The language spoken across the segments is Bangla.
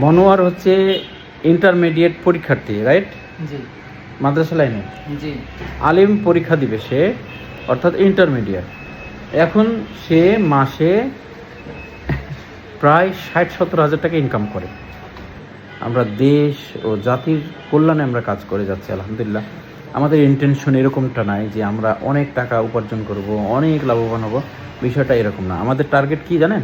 মনোয়ার হচ্ছে ইন্টারমিডিয়েট পরীক্ষার্থী, রাইট? জি মাদ্রাসা লাইনে জি আলিম পরীক্ষা দিবে সে, অর্থাৎ ইন্টারমিডিয়েট। এখন সে মাসে প্রায় 60-70 হাজার টাকা ইনকাম করে। আমরা দেশ ও জাতির কল্যাণে আমরা কাজ করে যাচ্ছি আলহামদুলিল্লাহ। আমাদের ইন্টেনশন এরকমটা নাই যে আমরা অনেক টাকা উপার্জন করব, অনেক লাভবান হব, বিষয়টা এরকম না। আমাদের টার্গেট কি জানেন?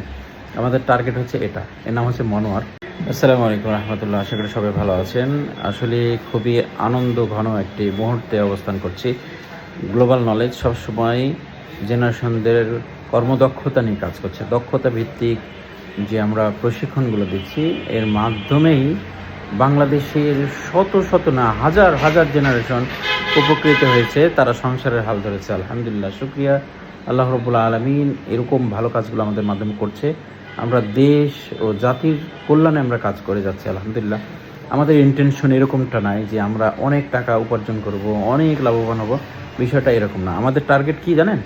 আমাদের টার্গেট হচ্ছে এটা, এর নাম হচ্ছে মনোয়ার। আসসালামু আলাইকুম রহমতুল্লাহ, আশা করি সবাই ভালো আছেন। আসলে খুবই আনন্দ ঘন একটি মুহূর্তে অবস্থান করছি। গ্লোবাল নলেজ সবসময় জেনারেশনদের কর্মদক্ষতা নিয়ে কাজ করছে। দক্ষতা ভিত্তিক যে আমরা প্রশিক্ষণগুলো দিচ্ছি, এর মাধ্যমেই বাংলাদেশের শত শত না হাজার হাজার জেনারেশন উপকৃত হয়েছে, তারা সংসারের হাল ধরেছে। আলহামদুলিল্লাহ, শুকরিয়া আল্লাহ রাব্বুল আলামিন এরকম ভালো কাজগুলো আমাদের মাধ্যমে করছে। আমরা দেশ ও জাতির কল্যাণে আমরা কাজ করে যাচ্ছি আলহামদুলিল্লাহ। আমাদের ইন্টেনশন এরকমটা নাই যে আমরা অনেক টাকা উপার্জন করব, অনেক লাভবান হব, বিষয়টা এরকম না। আমাদের টার্গেট কি জানেন?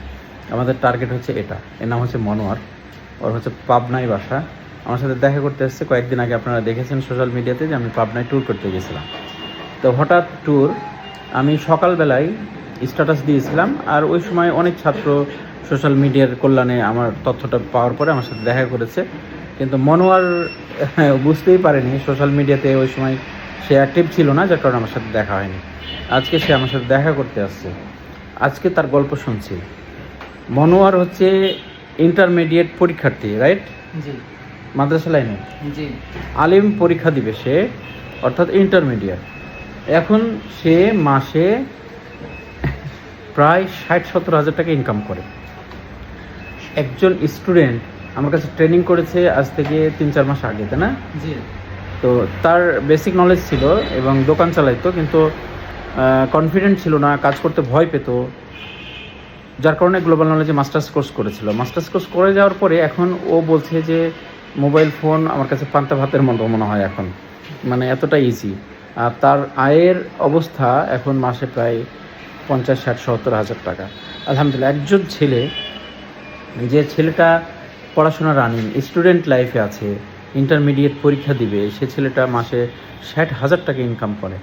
আমাদের টার্গেট হচ্ছে এটা, এর নাম হচ্ছে মনোয়ার। ওর হচ্ছে পাবনায় বাসা। আমার সাথে দেখা করতে এসেছে কয়েকদিন আগে, আপনারা দেখেছেন সোশ্যাল মিডিয়াতে যে আমি পাবনায় ট্যুর করতে গেছিলাম। তো হঠাৎ ট্যুর, আমি সকালবেলায় স্ট্যাটাস দিয়েছিলাম, আর ওই সময় অনেক ছাত্র সোশ্যাল মিডিয়ার কল্যাণে আমার তথ্যটা পাওয়ার পরে আমার সাথে দেখা করেছে। কিন্তু মনোয়ার বুঝতেই পারেনি, সোশ্যাল মিডিয়াতে ওই সময় সে অ্যাক্টিভ ছিল না, যার কারণে আমার সাথে দেখা হয়নি। আজকে সে আমার সাথে দেখা করতে আসছে, আজকে তার গল্প শুনছি। মনোয়ার হচ্ছে ইন্টারমিডিয়েট পরীক্ষার্থী, রাইট? জি মাদ্রাসা লাইনে জি আলিম পরীক্ষা দিবে সে, অর্থাৎ ইন্টারমিডিয়েট। এখন সে মাসে প্রায় 60-70 হাজার টাকা ইনকাম করে। একজন স্টুডেন্ট আমার কাছে ট্রেনিং করেছে আজ থেকে 3-4 মাস আগে, তাই না? জি তো তার বেসিক নলেজ ছিল এবং দোকান চালাইতো, কিন্তু কনফিডেন্ট ছিল না, কাজ করতে ভয় পেত, যার কারণে গ্লোবাল নলেজে মাস্টার্স কোর্স করেছিল। মাস্টার্স কোর্স করে যাওয়ার পরে এখন ও বলছে যে মোবাইল ফোন আমার কাছে পান্তা ভাতের মতো মনে হয় এখন, মানে এতটা ইজি। আর তার আয়ের অবস্থা এখন মাসে প্রায় 50-60-70 হাজার টাকা। আলহামদুলিল্লাহ, একজন ছেলে, যে ছেলেটা পড়াশোনা রানিং স্টুডেন্ট লাইফে আছে, ইন্টারমিডিয়েট পরীক্ষা দিবে, সে ছেলেটা মাসে 60 হাজার টাকা ইনকাম করে।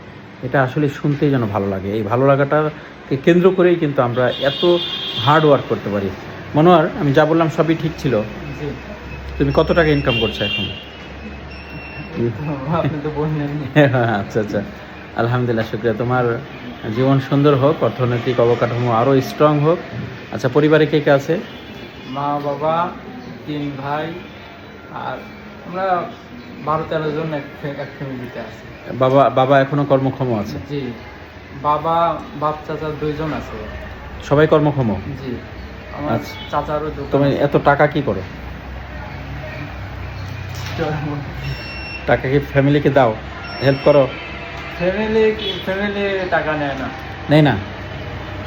এটা আসলে শুনতেই যেন ভালো লাগে। এই ভালো লাগাটাকে কেন্দ্র করেই কিন্তু আমরা এত হার্ড ওয়ার্ক করতে পারি। মনোয়ার, আমি যা বললাম সবই ঠিক ছিল। জি তুমি কত টাকা ইনকাম করছো এখন? আপনি তো বললেননি। আচ্ছা আচ্ছা, আলহামদুলিল্লাহ, শুক্রিয়া। তোমার জীবন সুন্দর হোক, অর্থনৈতিক অবকাঠামো আরও স্ট্রং হোক। আচ্ছা, পরিবারে কে কে আছে? মা বাবা 3 ভাই, আর আমরা 12-13 জন এক ফ্যামিলিতে আছি। বাবা এখনো কর্মক্ষম আছে? জি, বাপ চাচা 2 জন আছে। সবাই কর্মক্ষম? জি, আমার আচ্ছা। চাচারও দোকান তুমি আছে। এত টাকা কি করো? টাকা কি ফ্যামিলিকে দাও, হেল্প করো? ফ্যামিলি টাকা নেয় না। নেই না?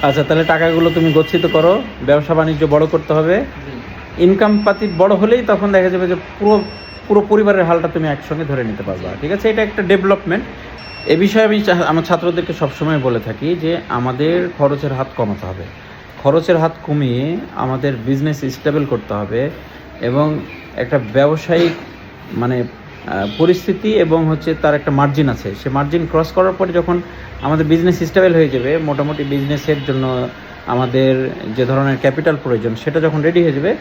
আচ্ছা, তাহলে টাকাগুলো তুমি গচ্ছিত করো, ব্যবসা বাণিজ্য বড় করতে হবে। জি ইনকাম পাতি বড় হলেই তখন দেখা যাবে যে পুরো পুরো পরিবারের হালটা তুমি একসঙ্গে ধরে নিতে পারবা। ঠিক আছে, এটা একটা ডেভেলপমেন্ট। এ বিষয়ে আমি আমার ছাত্রদেরকে সবসময় বলে থাকি যে আমাদের খরচের হাত কমাতে হবে। খরচের হাত কমিয়ে আমাদের বিজনেস স্টেবল করতে হবে, এবং একটা ব্যবসায়িক মানে পরিস্থিতি এবং হচ্ছে তার একটা মার্জিন আছে, সে মার্জিন ক্রস করার পরে যখন আমাদের বিজনেস স্টেবল হয়ে যাবে, মোটামুটি বিজনেসের জন্য আমাদের যে ধরনের ক্যাপিটাল প্রয়োজন সেটা যখন রেডি হয়ে যাবে,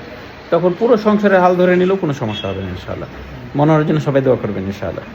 তখন পুরো সংসারের হাল ধরে নিলেও কোনো সমস্যা হবে না ইনশাআল্লাহ। মনোরঞ্জন, সবাই দোয়া করবেন ইনশাআল্লাহ।